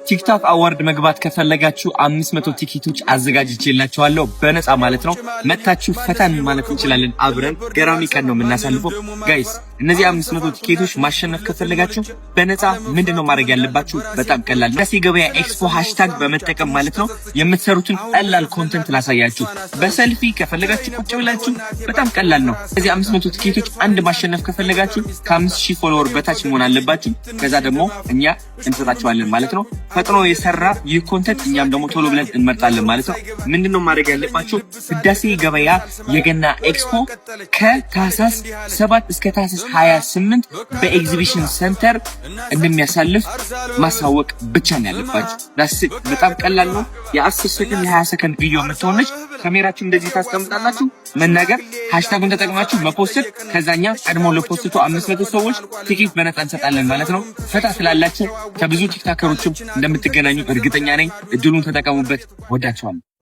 ቲክቶክ አዋርድ መግባት ከፈለጋችሁ 500 ቲኬቶች አዘጋጅቼላችኋለሁ በነፃ ማለት ነው። መታችሁ ፈታን ማለት እንችላለን። አብረን ገራሚ ቀን ነው የምናሳልፈው ጋይስ። እነዚህ 500 ቲኬቶች ማሸነፍ ከፈለጋችሁ በነፃ ምንድነው ማድረግ ያለባችሁ? በጣም ቀላል። ደስ የገበያ ኤክስፖ ሃሽታግ በመጠቀም ማለት ነው የምትሰሩትን ቀላል ኮንተንት ላሳያችሁ። በሰልፊ ከፈለጋችሁ ቁጭ ብላችሁ በጣም ቀላል ነው። እዚህ 500 ቲኬቶች አንድ ማሸነፍ ከፈለጋችሁ ከ5000 ፎሎወር በታች መሆን አለባችሁ። ከዛ ደግሞ እኛ እንሰጣችኋለን ማለት ነው። ፈጥኖ የሰራ ይህ ኮንተንት እኛም ደግሞ ቶሎ ብለን እንመርጣለን ማለት ነው። ምንድነው ማድረግ ያለባችሁ? ህዳሴ ገበያ የገና ኤክስፖ ከታህሳስ 7 እስከ ታህሳስ 28 በኤግዚቢሽን ሴንተር እንደሚያሳልፍ ማሳወቅ ብቻ ነው ያለባችሁ። በጣም ቀላል ነው። የ10 ሰከንድ የ20 ሰከንድ ቪዲዮ የምትሆነች ካሜራችሁ እንደዚህ ታስቀምጣላችሁ፣ መናገር፣ ሃሽታጉን ተጠቅማችሁ መፖስት። ከዛኛ ቀድሞ ለፖስቱ 500 ሰዎች ቲኬት በነፃ እንሰጣለን ማለት ነው። ፈታ ስላላችሁ ከብዙ ቲክታከሮችም እንደምትገናኙ እርግጠኛ ነኝ። እድሉን ተጠቀሙበት። ወዳችኋለሁ።